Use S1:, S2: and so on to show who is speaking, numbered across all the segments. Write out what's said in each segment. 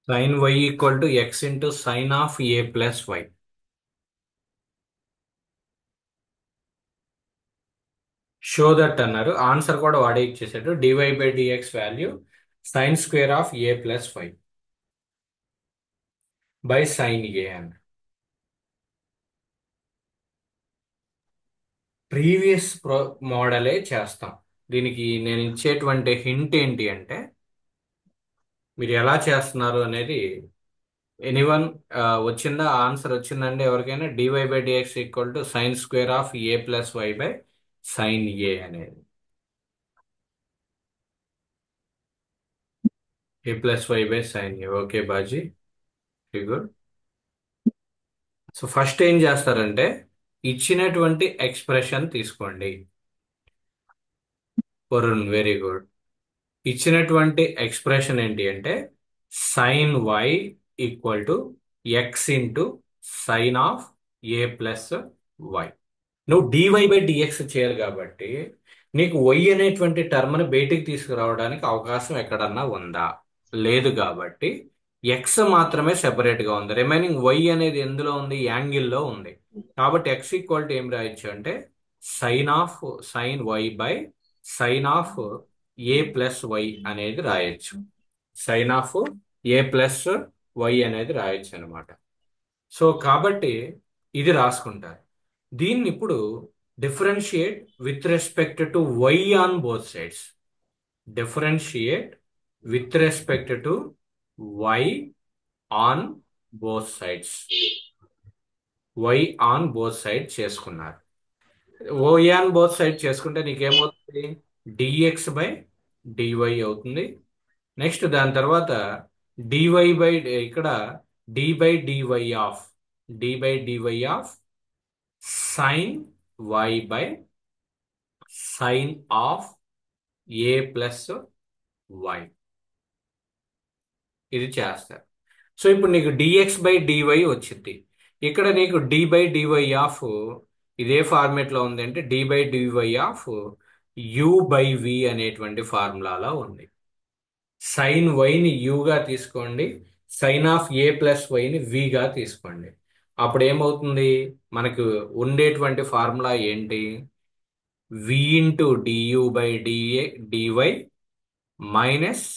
S1: Sin y equal to x into sin of a plus y. Show that అన్నారు. Answer కూడా వాడే ఇచ్చేసాడు. Dy by dx value sine square of A plus y by sine a అని. Previous మోడలే చేస్తాం. దీనికి నేను ఇచ్చేటువంటి hint ఏంటి అంటే మీరు ఎలా చేస్తున్నారు అనేది. ఎనీవన్ వచ్చిందా? ఆన్సర్ వచ్చిందంటే ఎవరికైనా dy by dx equal to sine square of A plus y by sine a అనేది. A plus y by sine a. Okay Baji, very good. So first ఏం చేస్తారంటే ఇచ్చినటువంటి ఎక్స్ప్రెషన్ తీసుకోండి. Varun, very good. ఇచ్చినటువంటి ఎక్స్ప్రెషన్ ఏంటి అంటే sine why equal to X into sine of A plus y. నువ్వు dy by dx చేయాలి కాబట్టి నీకు వై అనేటువంటి టర్మ్ని బయటికి తీసుకురావడానికి అవకాశం ఎక్కడన్నా ఉందా? లేదు. కాబట్టి ఎక్స్ మాత్రమే సెపరేట్ గా ఉంది. రిమైనింగ్ వై అనేది ఎందులో ఉంది? యాంగిల్లో ఉంది. కాబట్టి ఎక్స్ ఈక్వల్ టు ఏం రాయొచ్చు అంటే sine of sine Y by sine of A plus Y అనేది రాయొచ్చు. Sine of A plus Y అనేది రాయొచ్చు అనమాట. సో కాబట్టి ఇది రాసుకుంటారు. దీన్ని ఇప్పుడు differentiate with respect to Y on both sides. Differentiate with respect to Y on both sides. Y on both side చేసుకున్నారు. వై ఆన్ బోత్ సైడ్ చేసుకుంటే నీకేమవుతుంది? డిఎక్స్ బై డివై అవుతుంది. నెక్స్ట్ దాని తర్వాత డివై బై ఇక్కడ D by DY of D by DY of sine Y by sine of A plus Y. ఇది చేస్తారు. So ఇప్పుడు నీకు డిఎక్స్ బై డివై వచ్చింది. ఇక్కడ నీకు డి బై డివై ఆఫ్ ఇదే ఫార్మేట్ లో ఉంది అంటే d by DY of u by v అనేటువంటి ఫార్ములాలో ఉంది. సైన్ వైని యుగా తీసుకోండి, సైన్ ఆఫ్ ఏ ప్లస్ వైని విగా తీసుకోండి. అప్పుడు ఏమవుతుంది? మనకు ఉండేటువంటి ఫార్ములా ఏంటి? V into du by da dy minus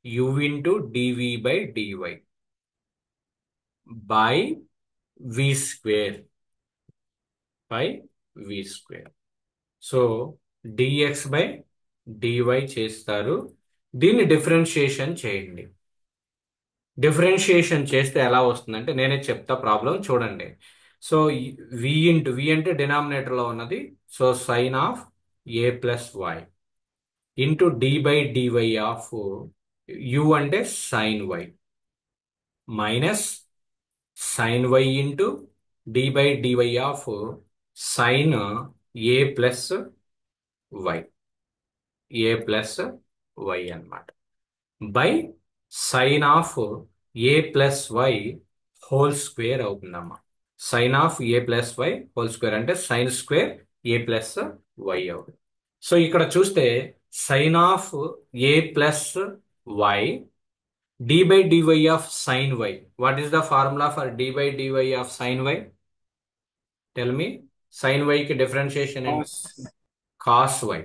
S1: u into dv by dy by v square by v square. So dx by dy చేస్తారు. దీన్ని డిఫరెన్షియేషన్ చేయండి. డిఫరెన్షియేషన్ చేస్తే ఎలా వస్తుందంటే నేనే చెప్తా, ప్రాబ్లం చూడండి. సో వి అంటే డినామినేటర్లో ఉన్నది. So sine of A plus y into d by DY of u అంటే sine y minus sine y into d by DY of sine a plus y a plus y అన్నమాట by sine of A plus y whole square అవుతుందమ్మా. Sine of A plus y whole square అంటే sine square a plus y అవుతుంది. So ఇక్కడ చూస్తే sine of A plus y d by DY of sine y. What is the formula for d by DY of sine y? Tell me. Sine వైకి differentiation ఏంటి? Cos y.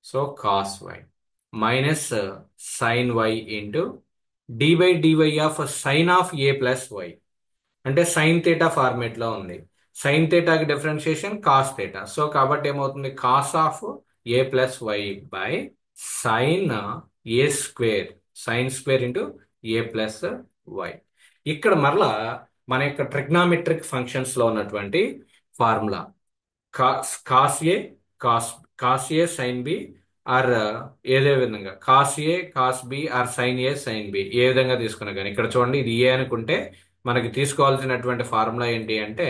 S1: So cos y minus sine y into d by DY of sine of A plus y అంటే sine theta format లో ఉంది. Sine థీటాకి differentiation cos theta. So కాబట్టి ఏమవుతుంది? Cos of A plus y by sine a square sine square into a plus why. ఇక్కడ మరలా మన యొక్క ట్రిగ్నామెట్రిక్ ఫంక్షన్స్ లో ఉన్నటువంటి formula cos a cos cos a sine b or ఏదే విధంగా cos a cos b or sine a sine b ఏ విధంగా తీసుకున్నా కానీ ఇక్కడ చూడండి ఇది ఏ అనుకుంటే మనకి తీసుకోవాల్సినటువంటి ఫార్ములా ఏంటి అంటే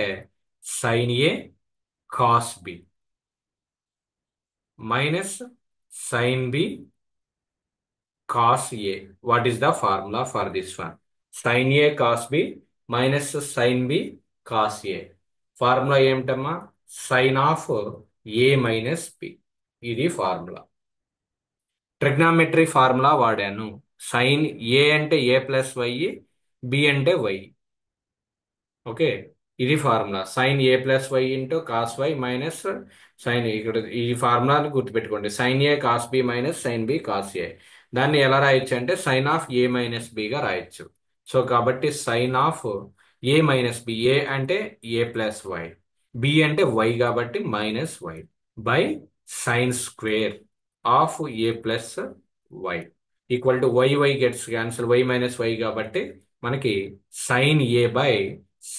S1: sine a cos b minus sine b cos a. What is the formula for this one? Sine a cos b minus sine b cos a. Formula ఏమిటమ్మా? Sine of a minus b. ఇది formula. Trigonometry formula వాడాను. Sine a అంటే a plus y, b అంటే y. Okay, ఇది formula sine a plus y into cos y minus sine. ఇక్కడ ఈ ఫార్ములాని గుర్తుపెట్టుకోండి, sine a cos b minus sine b cos a. దాన్ని ఎలా రాయొచ్చు అంటే సైన్ ఆఫ్ ఏ మైనస్ బిగా రాయొచ్చు. సో కాబట్టి sine of a minus b, a అంటే ఏ ప్లస్ వై, బి అంటే వై కాబట్టి minus y, by sine square of A plus y equal to y, y gets cancel, y minus y కాబట్టి మనకి sine a by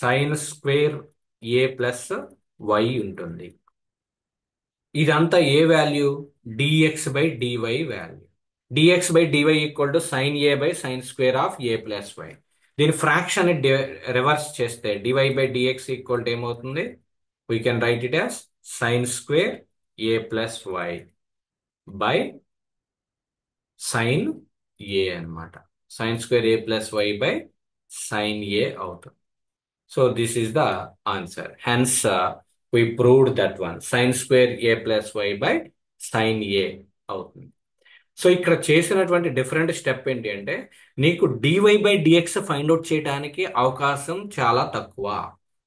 S1: sine square a plus y ఉంటుంది. ఇదంతా ఏ value? Dx by dy value. Dx by DY equal to sine a by sine square of A plus y. దీని fraction reverse చేస్తే dy by dx equal to ఏమవుతుంది? We can write it as sine square a plus y by sine a అన్నమాట. Sine square a plus y by sine a అవుతుంది. So this is the answer. Hence, we proved that one. Sin square a plus y by sin a అవుతుంది. So ఇక్కడ చేసినటువంటి different step ఏంటి అంటే నీకు DY by DX find out చేయడానికి అవకాశం చాలా తక్కువ.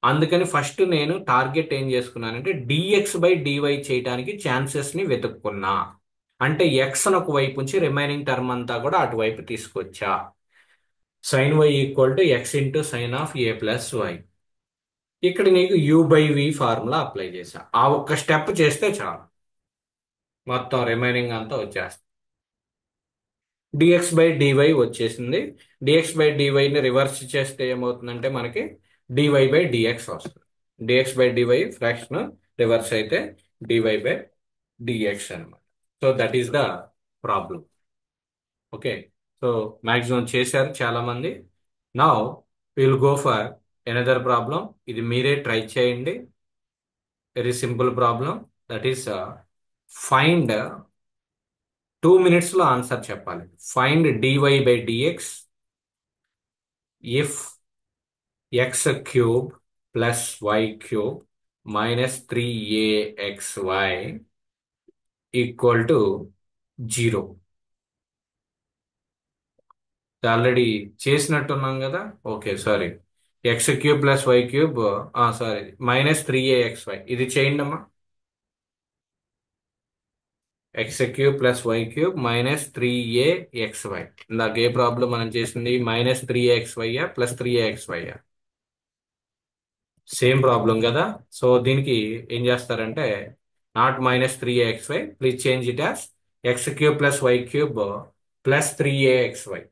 S1: అందుకని ఫస్ట్ నేను టార్గెట్ ఏం చేసుకున్నానంటే డిఎక్స్ బై డివై చేయడానికి ఛాన్సెస్ ని వెతుక్కున్నా. అంటే ఎక్స్ ఒక వైపు ఉంచి రిమైనింగ్ టర్మ్ అంతా కూడా అటువైపు తీసుకొచ్చా. Sine why equal to X into sine of A plus why. ఇక్కడ నీకు U by V formula apply చేశా. ఆ ఒక్క స్టెప్ చేస్తే చాలు, మొత్తం రిమైనింగ్ అంతా వచ్చేస్తుంది. డిఎక్స్ బై డివై వచ్చేసింది. డిఎక్స్ బై డివైని రివర్స్ చేస్తే ఏమవుతుందంటే మనకి డివై బై డిఎక్స్ వస్తుంది. Dx by dy fraction reverse అయితే డివై బై డిఎక్స్ అనమాట. So that is the problem. Okay, so maximum చేశారు చాలా మంది. Now will go for another problem. ఇది మీరే ట్రై చేయండి. Very simple problem. That is find 2 minutes లో ఆన్సర్ చెప్పాలి. Find dy by dx if x cube plus y cube minus 3axy equal to 0. Already చేసినట్టున్నాం కదా. Okay, sorry, x cube plus y cube, sorry minus 3axy. ఇది చేయండి అమ్మా. X cube plus y cube minus 3axy. ఇందాక ఏ problem మనం చేసింది? Minus 3axy plus 3axy. Same problem కదా. సో దీనికి ఏం చేస్తారంటే not minus 3axy, please change it as x cube plus y cube plus 3axy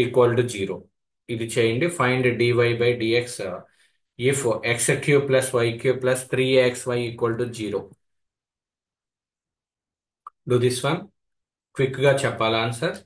S1: equal to 0. ఇది చేయండి. Find dy by dx if x cube plus y cube plus 3axy equal to 0. Do this one. Quick గా చెప్పాలి answer.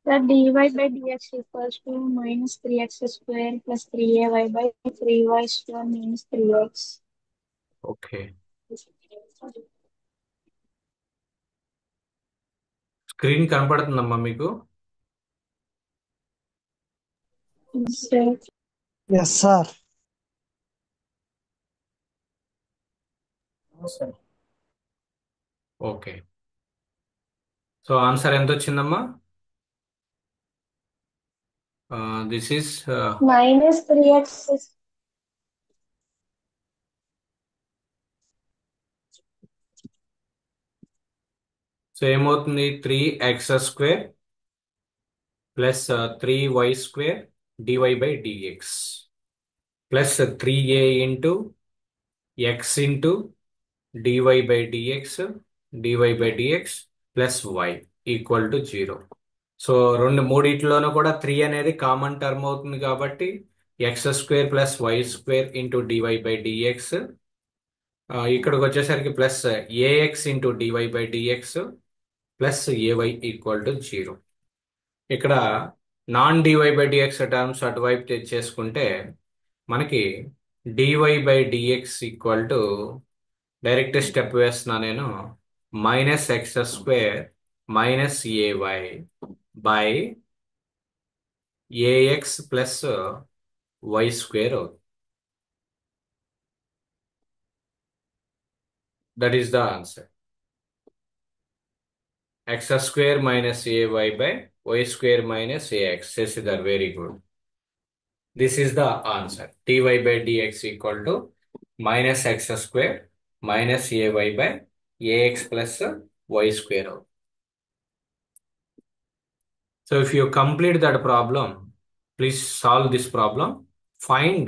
S2: The dy by dx equals to minus 3x square plus 3ay by 3y square minus 3x.
S1: Okay, screen కనపడుతుందమ్మా మీకు?
S2: Instead,
S3: Yes, sir.
S1: Okay, so answer ఎంత వచ్చిందమ్మా? This is
S2: minus 3x
S1: so ఏమవుతుంది 3x² plus 3y² dy/dx plus 3a into x into dy/dx dy/dx plus y equal to 0. So మూడిట్లోనూ కూడా 3 అనేది common term అవుతుంది కాబట్టి x² plus y² into dy/dx, ఇక్కడికి వచ్చేసరికి plus ax into dy/dx plus ay equal to 0. ఇక్కడ non dy/dx terms అటువైపు తెచ్చేసుకుంటే మనకి dy/dx equal to, direct step వేస్తున్నా నేను, -x² minus ay by ax plus y² అవుతుంది. That is the answer. x² minus ay by y² minus ax. Sashidhar, very good. This is the answer. dy/dx equal to -x² minus ay by ax plus y² అవుతుంది. So if you complete that problem, please solve this problem. Find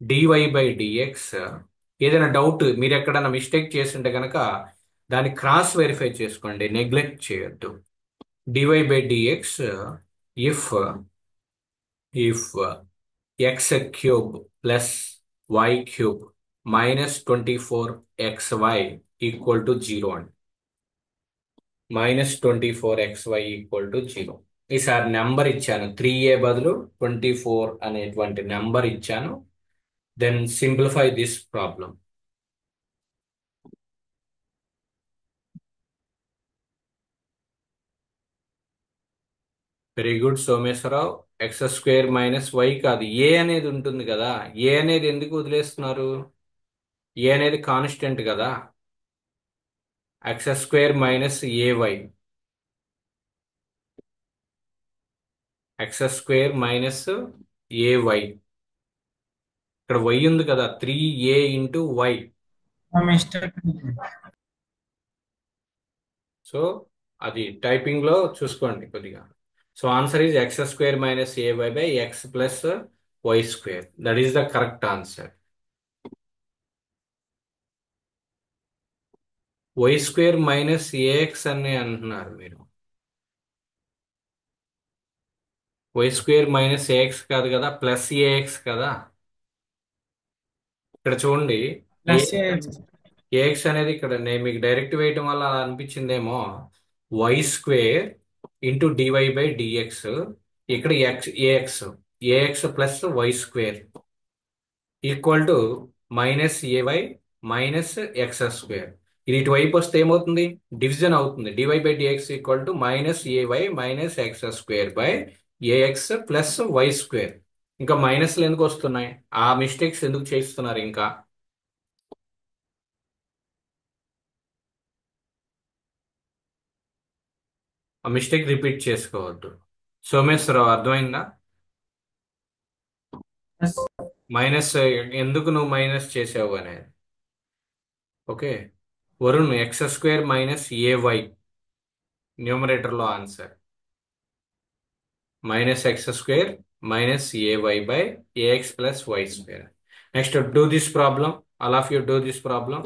S1: dy/dx. ఏదైనా doubt మీరు ఎక్కడైనా mistake చేస్తుంటే కనుక దాన్ని cross verify చేసుకోండి, neglect చేయొద్దు. dy/dx if x³ plus y³ minus 24xy equal to 0 అండి. -24xy equal to 0. ఈసారి నెంబర్ ఇచ్చాను, 3a బదులు 24 అనేటువంటి నెంబర్ ఇచ్చాను. Then simplify this problem. Very good Someswararao. x² minus y కాదు, ఏ అనేది ఉంటుంది కదా. ఏ అనేది ఎందుకు వదిలేస్తున్నారు? ఏ అనేది కాన్స్టెంట్ కదా. x² minus ay, x² minus ay. ఇక్కడ y ఉంది కదా, 3a into y.
S3: Mistake.
S1: So అది టైపింగ్ లో చూసుకోండి కొద్దిగా. So answer is x² minus ay by x plus y². That is the correct answer. y² minus ax అని అంటున్నారు మీరు. y² మైనస్ ax కాదు కదా, ప్లస్ ax కదా. ఇక్కడ చూడండి,
S3: ప్లస్
S1: ax అనేది ఇక్కడ నేను మీకు డైరెక్ట్ వేయటం వల్ల అలా అనిపించిందేమో. y² ఇంటూ dy/dx, ఇక్కడ ax plus y² equal to -ay minus x². ఇది ఇటువైపు వస్తే ఏమవుతుంది? డివిజన్ అవుతుంది. dy/dx equal to -ay minus x² by ax plus y². ఇంకా మైనస్లు ఎందుకు వస్తున్నాయి? ఆ మిస్టేక్స్ ఎందుకు చేస్తున్నారు? ఇంకా ఆ మిస్టేక్ రిపీట్ చేసుకోవద్దు. సోమేశ్వరరావు, అర్థమైందా? మైనస్ ఎందుకు నువ్వు మైనస్ చేసావు అనేది. Okay. Varun, x² minus ay న్యూమరేటర్లో answer. -x² minus ay by ax plus y². Next do this problem. All of you do this problem.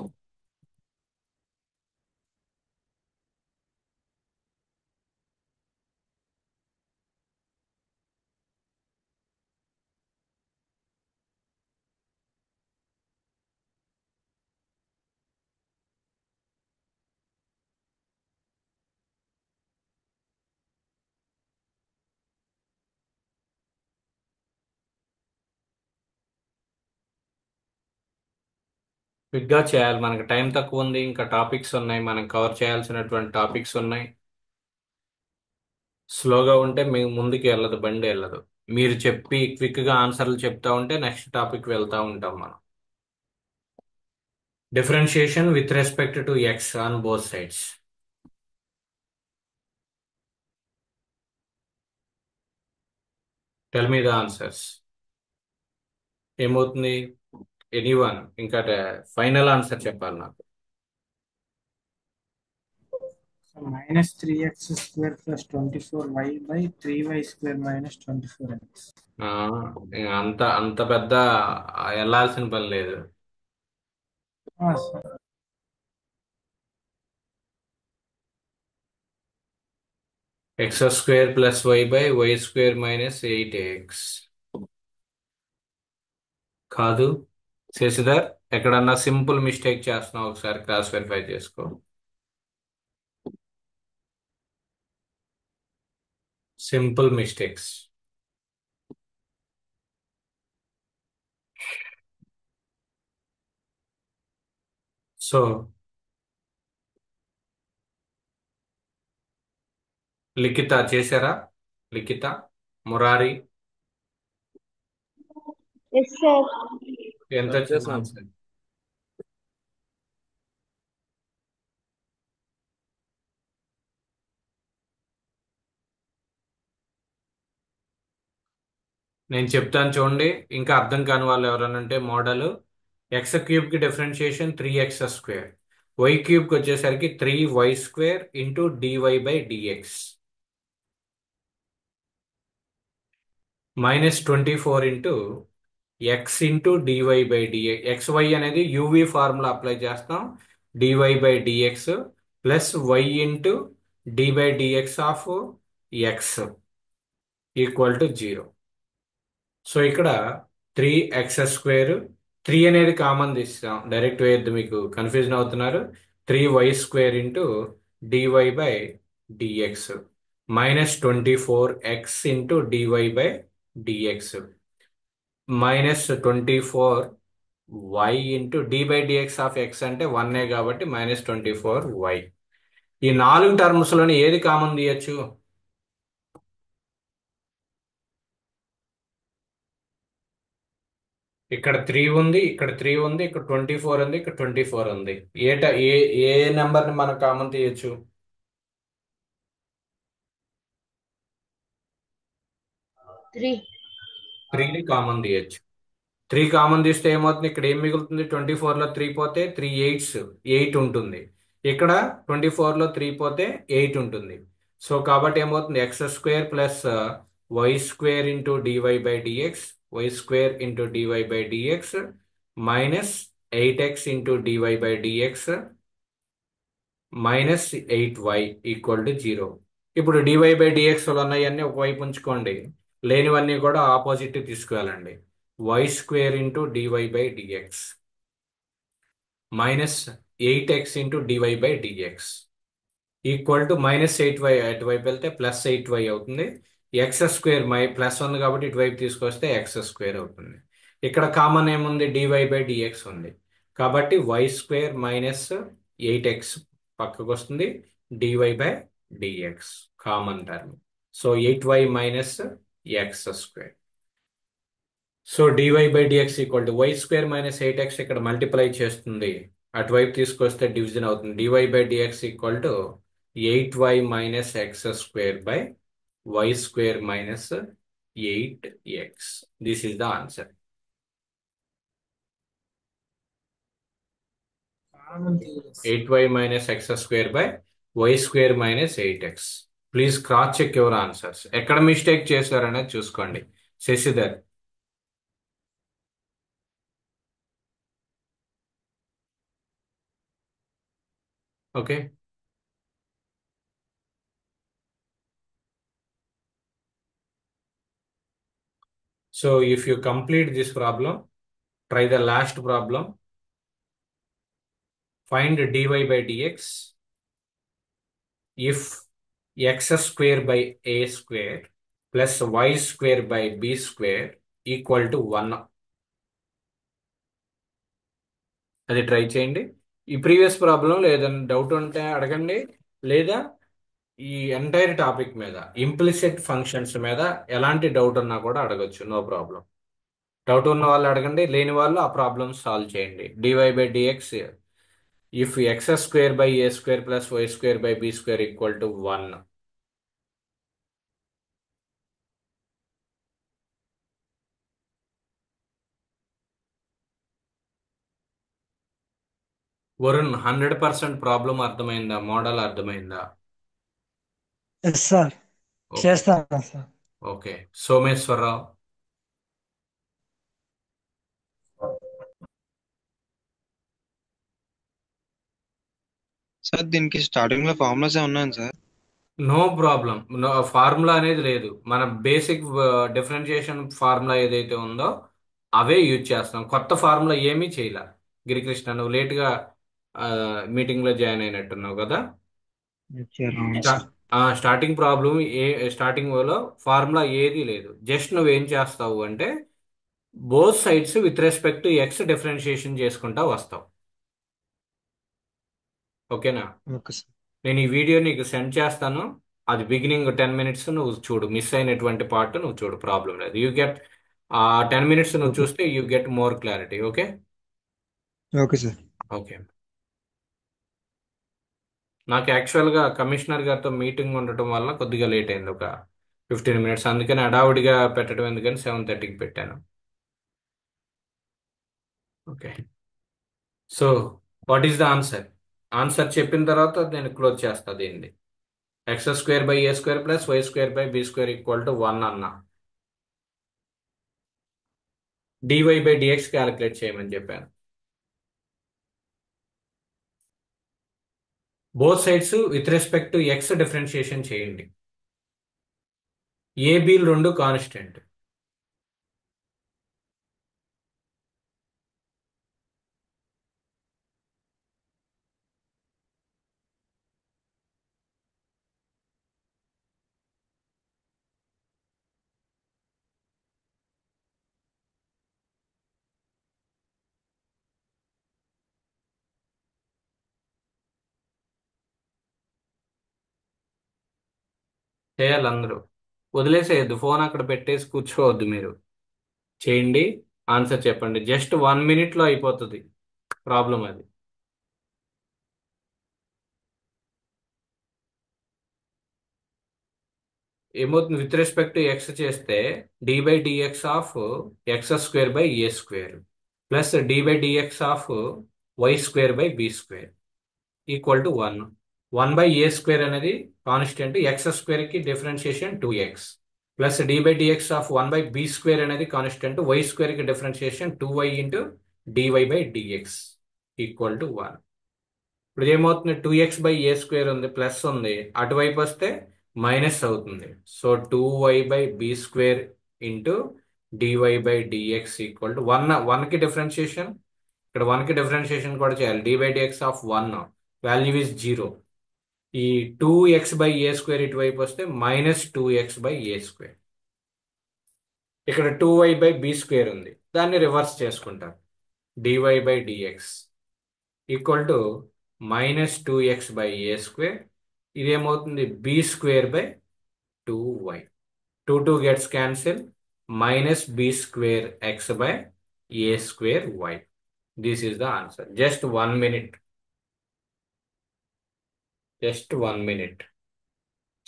S1: క్విక్గా చేయాలి, మనకి టైం తక్కువ ఉంది. ఇంకా టాపిక్స్ ఉన్నాయి, మనం కవర్ చేయాల్సినటువంటి టాపిక్స్ ఉన్నాయి. స్లోగా ఉంటే మేము ముందుకు వెళ్ళదు, బండి వెళ్ళదు. మీరు చెప్పి క్విక్గా ఆన్సర్లు చెప్తా ఉంటే నెక్స్ట్ టాపిక్ వెళ్తా ఉంటాం మనం. Differentiation with respect to X on both sides. Tell me the answers. ఏమవుతుంది? ఎనీవన్ ఇంకా ఫైనల్ ఆన్సర్ చెప్పాలి నాకు.
S3: So minus 3x square plus 24y by 3y square minus 24x.
S1: ఆ, ఇంక అంత అంత పెద్ద వెళ్ళాల్సిన పని లేదు.
S3: Sir.
S1: X square plus y by y square minus 8x కాదు. శశిధర్, ఎక్కడన్నా సింపుల్ మిస్టేక్ చేస్తున్నావు ఒకసారి క్రాస్ వెరిఫై చేసుకో. Simple mistakes. సో లిఖిత చేశారా? Likhita, Murari
S2: yes sir.
S1: ఎంత వచ్చింది
S4: చేస్తున్నాను.
S1: ఆన్సర్? నేను చెప్తాను చూడండి. ఇంకా అర్థం కాని వాళ్ళు ఎవరైనా ఉంటే మోడల్ ఎక్స్ క్యూబ్ కి డిఫరెన్షియేషన్ 3x², వై క్యూబ్ కి వచ్చేసరికి 3y² into dy by dx -24 into x into dy by dx. XY అనేది యూవి ఫార్ములా అప్లై చేస్తాం. Dy by dx plus y into d by dx of x equal to 0. So ఇక్కడ 3x², 3 అనేది common తీస్తాం, direct వేయద్దు, మీకు confusion అవుతున్నారు. 3y² into dy by dx -24x into dy by dx -24y into d by dx of x అంటే 1 కాబట్టి -24y. ఈ 4 terms లోని ఏది కామన్ తీయచ్చు? ఇక్కడ 3 ఉంది, ఇక్కడ 3 ఉంది, ఇక్కడ 24 ఉంది, ఇక్కడ 24 ఉంది. ఏ ఏ నెంబర్ ని మనం కామన్ తీయచ్చు?
S2: 3.
S1: 3ని కామన్ తీయచ్చు. 3 కామన్ తీస్తే ఏమవుతుంది? ఇక్కడ ఏం మిగులుతుంది? 24 లో 3 పోతే 3 8s 8 ఉంటుంది. ఇక్కడ 24 లో 3 పోతే 8 ఉంటుంది. సో కాబట్టి ఏమవుతుంది? x² plus y² into dy by dx, y² into dy by dx minus 8x into dy by dx minus 8y equal to 0. ఇప్పుడు డివై బై డిఎక్స్ ఉన్నాయన్నీ ఒకవైపు ఉంచుకోండి, లేనివన్నీ కూడా ఆపోజిట్ తీసుకువెళ్ళండి. y² into dy by dx minus 8x into dy by dx equal to -8y. అటువైపు వెళ్తే +8y అవుతుంది. x² plus ఉంది కాబట్టి ఇటువైపు తీసుకొస్తే x² అవుతుంది. ఇక్కడ కామన్ ఏముంది? డివై బై డిఎక్స్ ఉంది కాబట్టి y² మైనస్ 8x పక్కకు వస్తుంది, dy by dx common term. So 8y minus x². So dy by dx equal to y² minus 8x ఇక్కడ మల్టిప్లై చేస్తుంది, అటువైపు తీసుకొస్తే డివిజన్ అవుతుంది. Dy by dx equal to 8y minus x² by y² minus 8x. This is the answer.
S3: Common theories.
S1: 8y minus x² by y² minus 8x. Please cross check your answers. ఎక్కడ mistake చేశారనేది చూసుకోండి. Sashidhar, okay. So if you complete this problem, try the last problem. Find dy by dx if x² by a² plus y² by b² equal to 1. అది try చేయండి. ఈ previous problem ఏదైనా doubt ఉంటే అడగండి, లేదా ఈ ఎంటైర్ టాపిక్ మీద implicit functions మీద ఎలాంటి డౌట్ ఉన్నా కూడా అడగచ్చు, నో ప్రాబ్లం. డౌట్ ఉన్న వాళ్ళు అడగండి, లేని వాళ్ళు ఆ ప్రాబ్లమ్ సాల్వ్ చేయండి. Dy by dx if x² by a² plus y² by b² equal to 1. Varun, 100% problem అర్థమైందా? మోడల్ అర్థమైందా?
S3: Yes sir.
S1: ఓకే.
S3: చేస్తాను సార్.
S1: ఓకే. సోమేశ్వరరావు.
S4: సార్ దీనికి స్టార్టింగ్ లో ఫార్ములాస్ ఉన్నాను sir.
S1: No problem. No formula అనేది లేదు. మన బేసిక్ డిఫరెన్షియేషన్ ఫార్ములా ఏదైతే ఉందో అవే యూజ్ చేస్తాం. కొత్త ఫార్ములా ఏమీ చేయలే. గిరికృష్ణ, నువ్వు లేట్గా మీటింగ్లో జాయిన్ అయినట్టున్నావు కదా.
S4: అవును
S1: స్టా
S4: సార్.
S1: స్టార్టింగ్ ప్రాబ్లం స్టార్టింగ్ లో ఫార్ములా ఏది లేదు. జస్ట్ నువ్వేం చేస్తావు అంటే both sides with respect to X differentiation చేసుకుంటా వస్తావు. ఓకేనా.
S4: Okay sir.
S1: నేను ఈ వీడియో నీకు సెండ్ చేస్తాను. అది బిగినింగ్ 10 minutes నువ్వు చూడు. మిస్ అయినటువంటి పార్ట్ నువ్వు చూడు, ప్రాబ్లం లేదు. యూ గెట్ ఆ 10 minutes నువ్వు
S4: ఓకే.
S1: చూస్తే you get more clarity. Okay.
S4: Okay sir.
S1: Okay. నాకు యాక్చువల్గా కమిషనర్ గారితో మీటింగ్ ఉండటం వల్ల కొద్దిగా లేట్ అయింది, ఒక 15 minutes. అందుకని హడావుడిగా పెట్టడం ఎందుకని 7:30కి పెట్టాను. Okay. So what is the answer? Answer చెప్పిన తర్వాత నేను క్లోజ్ చేస్తా దీన్ని. x² / a² + y² / b² = 1 అన్న. dy/dx క్యాలిక్యులేట్ చేయమని చెప్పాను. Both sides with respect to X differentiation చేయండి. ఏబీలు రెండు కాన్స్టెంట్. చేయాలి అందరూ. వదిలేసేయద్దు, ఫోన్ అక్కడ పెట్టేసి కూర్చోవద్దు మీరు. చేయండి, ఆన్సర్ చెప్పండి. జస్ట్ 1 minute అయిపోతుంది ప్రాబ్లం అది. ఏమవుతుంది? విత్ రెస్పెక్ట్ టు ఎక్స్ చేస్తే d/dx of x² / a² plus d/dx of y² / b² = 1. 1/a² అనేది కాన్స్టెంట్, x² కి differentiation 2x plus d/dx of 1/b² అనేది కాన్స్టెంట్, y² కి డిఫరెన్షియేషన్ 2y ఇంటూ dy/dx = 1. ఇప్పుడు ఏమవుతుంది? 2x/a² ఉంది, ప్లస్ ఉంది, అటువైపు వస్తే మైనస్ అవుతుంది. సో 2y/b² ఇంటూ dy/dx = 1కి డిఫరెన్షియేషన్, ఇక్కడ 1కి డిఫరెన్షియేషన్ కూడా చేయాలి. d/dx of 1 value is 0. ఈ 2x/a² ఇటువైపు వస్తే -2x/a². ఇక్కడ 2y/b² ఉంది, దాన్ని రివర్స్ చేసుకుంటారు. dy/dx = -2x/a². ఇదేమవుతుంది? b²/2y. 2 gets cancel, -b²x/a²y. This is the answer. Just 1 minute. Just 1 minute.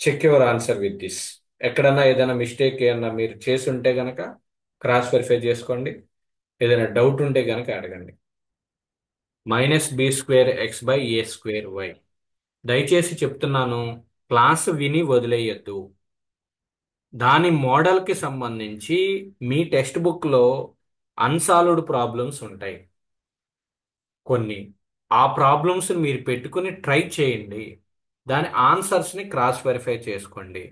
S1: Check your answer with this. ఎక్కడన్నా ఏదైనా మిస్టేక్ ఏమన్నా మీరు చేసి ఉంటే గనక క్రాస్ వెరిఫై చేసుకోండి. ఏదైనా డౌట్ ఉంటే గనక అడగండి. -b²x/a²y. దయచేసి చెప్తున్నాను, క్లాస్ విని వదిలేయద్దు. దాని మోడల్కి సంబంధించి మీ టెక్స్ట్ బుక్లో అన్సాల్వ్డ్ ప్రాబ్లమ్స్ ఉంటాయి కొన్ని. ఆ ప్రాబ్లమ్స్ మీరు పెట్టుకుని ట్రై చేయండి. దాని ఆన్సర్స్ని క్రాస్ వెరిఫై చేసుకోండి.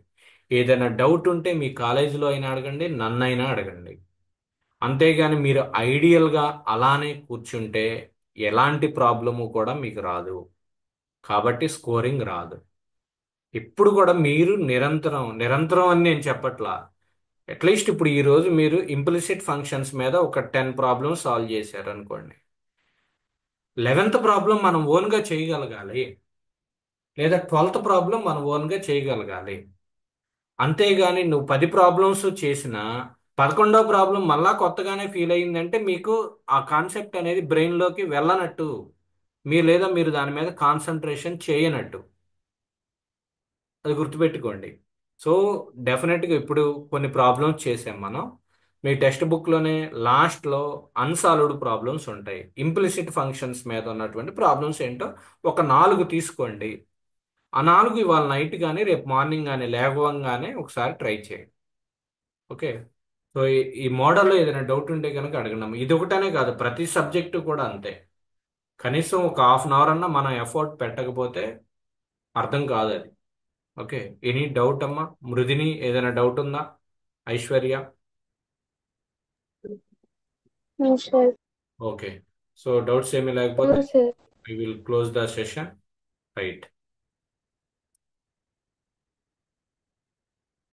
S1: ఏదైనా డౌట్ ఉంటే మీ కాలేజీలో అయినా అడగండి, నన్నైనా అడగండి. అంతేగాని మీరు ఐడియల్గా అలానే కూర్చుంటే ఎలాంటి ప్రాబ్లము కూడా మీకు రాదు, కాబట్టి స్కోరింగ్ రాదు. ఇప్పుడు కూడా మీరు నిరంతరం నిరంతరం అని నేను చెప్పట్లా, అట్లీస్ట్ ఇప్పుడు ఈరోజు మీరు ఇంప్లిసిట్ ఫంక్షన్స్ మీద ఒక 10 ప్రాబ్లమ్స్ సాల్వ్ చేశారు అనుకోండి, 11th ప్రాబ్లం మనం ఓన్గా చేయగలగాలి, లేదా 12th ప్రాబ్లం మనం ఓన్గా చేయగలగాలి. అంతేగాని నువ్వు 10 ప్రాబ్లమ్స్ చేసినా 11వ ప్రాబ్లం మళ్ళా కొత్తగానే ఫీల్ అయ్యిందంటే మీకు ఆ కాన్సెప్ట్ అనేది బ్రెయిన్లోకి వెళ్ళనట్టు, మీరు దాని మీద కాన్సన్ట్రేషన్ చేయనట్టు. అది గుర్తుపెట్టుకోండి. సో డెఫినెట్గా ఇప్పుడు కొన్ని ప్రాబ్లమ్స్ చేసాం మనం. మీ టెక్స్ట్ బుక్లోనే లాస్ట్లో అన్సాల్వ్డ్ ప్రాబ్లమ్స్ ఉంటాయి. ఇంప్లిసిట్ ఫంక్షన్స్ మీద ఉన్నటువంటి ప్రాబ్లమ్స్ ఏంటో ఒక 4 తీసుకోండి. ఆ 4 ఇవాళ నైట్ కానీ రేపు మార్నింగ్ కానీ లేవగానే ఒకసారి ట్రై చేయండి. ఓకే. సో ఈ మోడల్లో ఏదైనా డౌట్ ఉంటే కనుక అడగండి. ఇది ఒకటనే కాదు, ప్రతి సబ్జెక్టు కూడా అంతే. కనీసం ఒక హాఫ్ అన్ అవర్ అన్నా మనం ఎఫర్ట్ పెట్టకపోతే అర్థం కాదు అది. ఓకే. ఎనీ డౌట్ అమ్మా? మృదిని ఏదైనా డౌట్ ఉందా? Aishwarya?
S2: No, sir.
S1: Okay. So doubts ఏమీ
S2: No,
S1: లేకపోతే
S2: sir.
S1: we will close the session. Right.